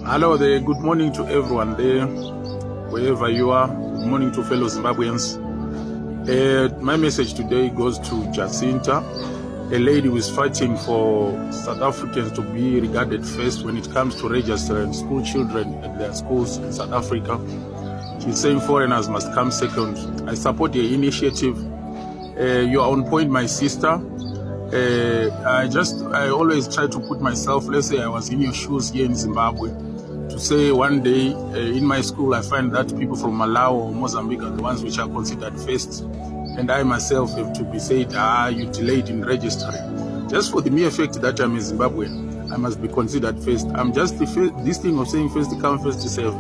Hello there, good morning to everyone there, wherever you are. Good morning to fellow Zimbabweans. My message today goes to Jecinta, a lady who is fighting for South Africans to be regarded first when it comes to registering school children at their schools in South Africa. She's saying foreigners must come second. I support your initiative. You are on point, my sister. I always try to put myself, let's say I was in your shoes here in Zimbabwe, to say one day in my school I find that people from Malawi or Mozambique are the ones which are considered first, and I myself have to be said, you delayed in registering. Just for the mere fact that I'm a Zimbabwean, I must be considered first. I'm just this thing of saying first to come, first to serve.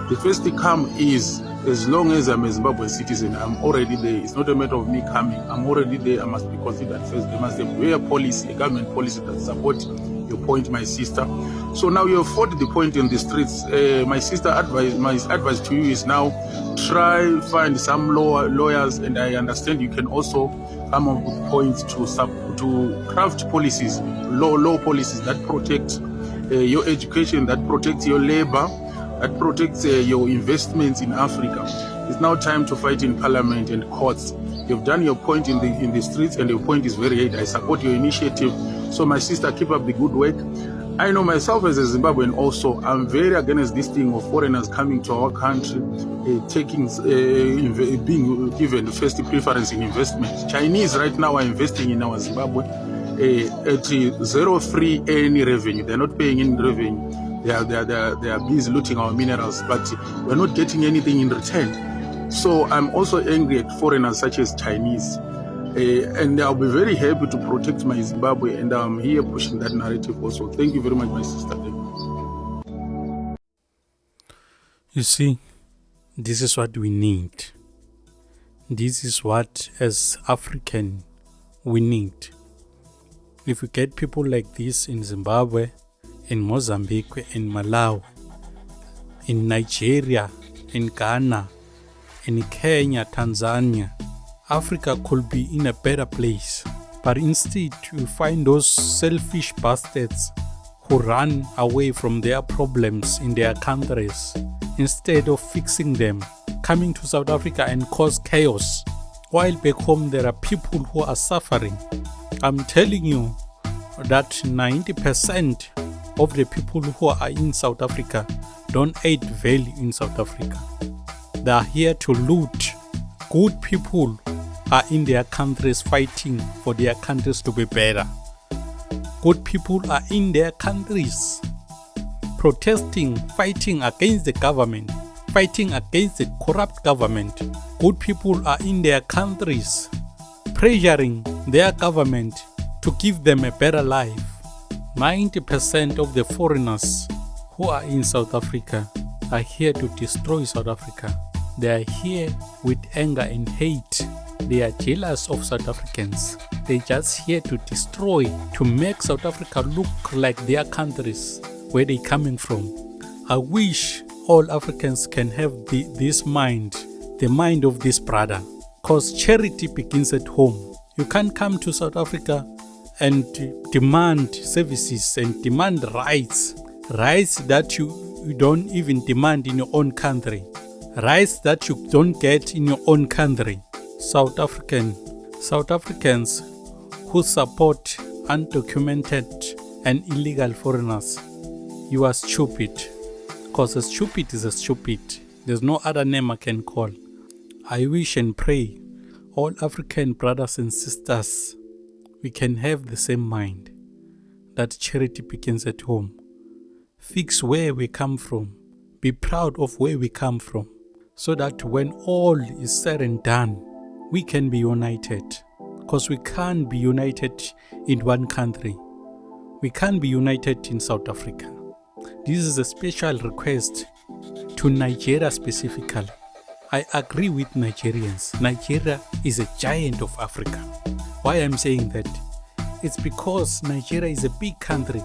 The first to come is, as long as I'm a Zimbabwean citizen, I'm already there. It's not a matter of me coming. I'm already there. I must be considered first. There must be a policy, a government policy that supports your point, my sister. So now you have fought the point in the streets. My sister my advice to you is now try find some lawyers, and I understand you can also come up with points to craft policies, law policies that protect your education, that protect your labor, that protects your investments in Africa. It's now time to fight in parliament and courts. You've done your point in the streets, and your point is very right. I support your initiative. So my sister, keep up the good work. I know myself as a Zimbabwean also, I'm very against this thing of foreigners coming to our country, being given first preference in investment. Chinese right now are investing in our Zimbabwe at zero free any revenue. They're not paying any revenue. They are busy looting our minerals, but we're not getting anything in return. So I'm also angry at foreigners such as Chinese. And I'll be very happy to protect my Zimbabwe, and I'm here pushing that narrative also. Thank you very much, my sister. You see, this is what we need. This is what, as African, we need. If we get people like this in Zimbabwe, in Mozambique, in Malawi, in Nigeria, in Ghana, in Kenya, Tanzania, Africa could be in a better place. But instead, you find those selfish bastards who run away from their problems in their countries instead of fixing them, coming to South Africa and cause chaos, while back home there are people who are suffering. I'm telling you that 90% of the people who are in South Africa don't add value in South Africa. They are here to loot. Good people are in their countries fighting for their countries to be better. Good people are in their countries protesting, fighting against the government, fighting against the corrupt government. Good people are in their countries pressuring their government to give them a better life. 90% of the foreigners who are in South Africa are here to destroy South Africa. They are here with anger and hate. They are jealous of South Africans. They're just here to destroy, to make South Africa look like their countries where they're coming from. I wish all Africans can have this mind, the mind of this brother, because charity begins at home. You can't come to South Africa and demand services and demand rights that you don't even demand in your own country, rights that you don't get in your own country. South Africans who support undocumented and illegal foreigners, you are stupid, because a stupid is a stupid. There's no other name I can call. I wish and pray all African brothers and sisters, we can have the same mind, that charity begins at home. Fix where we come from. Be proud of where we come from, so that when all is said and done, we can be united. Because we can't be united in one country. We can't be united in South Africa. This is a special request to Nigeria specifically. I agree with Nigerians. Nigeria is a giant of Africa. Why I'm saying that? It's because Nigeria is a big country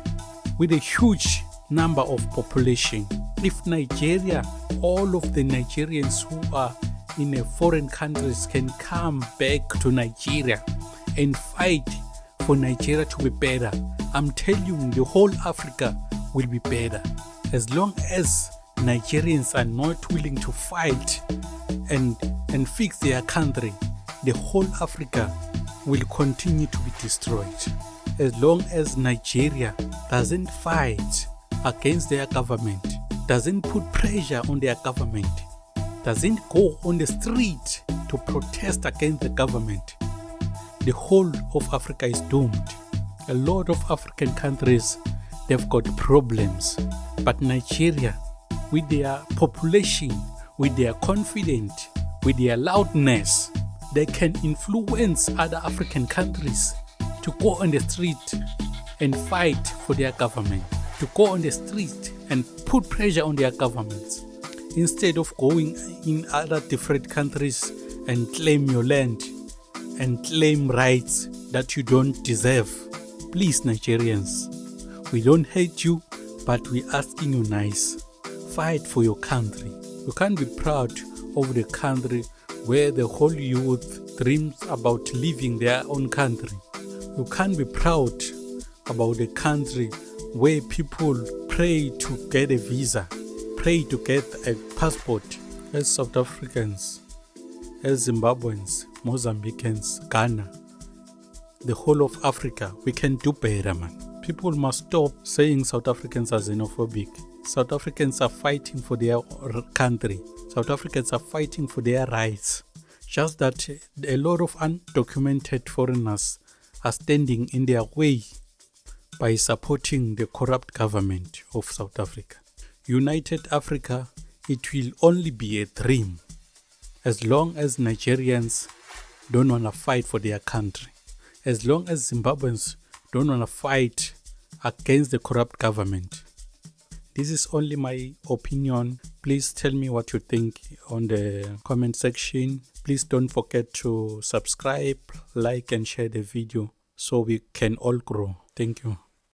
with a huge number of population. If Nigeria, all of the Nigerians who are in a foreign countries can come back to Nigeria and fight for Nigeria to be better, I'm telling you, the whole Africa will be better. As long as Nigerians are not willing to fight and fix their country, the whole Africa will continue to be destroyed. As long as Nigeria doesn't fight against their government, doesn't put pressure on their government, doesn't go on the street to protest against the government, the whole of Africa is doomed. A lot of African countries, they've got problems, but Nigeria, with their population, with their confidence, with their loudness, they can influence other African countries to go on the street and fight for their government, to go on the street and put pressure on their governments, instead of going in other different countries and claim your land and claim rights that you don't deserve. Please, Nigerians, we don't hate you, but we're asking you nice. Fight for your country. You can't be proud of the country where the whole youth dreams about living their own country. You can't be proud about a country where people pray to get a visa, pray to get a passport. As South Africans, as Zimbabweans, Mozambicans, Ghana, the whole of Africa, we can do better, man. People must stop saying South Africans are xenophobic. South Africans are fighting for their country. South Africans are fighting for their rights. Just that a lot of undocumented foreigners are standing in their way by supporting the corrupt government of South Africa. United Africa, it will only be a dream as long as Nigerians don't want to fight for their country. As long as Zimbabweans don't want to fight against the corrupt government. This is only my opinion. Please tell me what you think on the comment section. Please don't forget to subscribe, like and share the video so we can all grow. Thank you.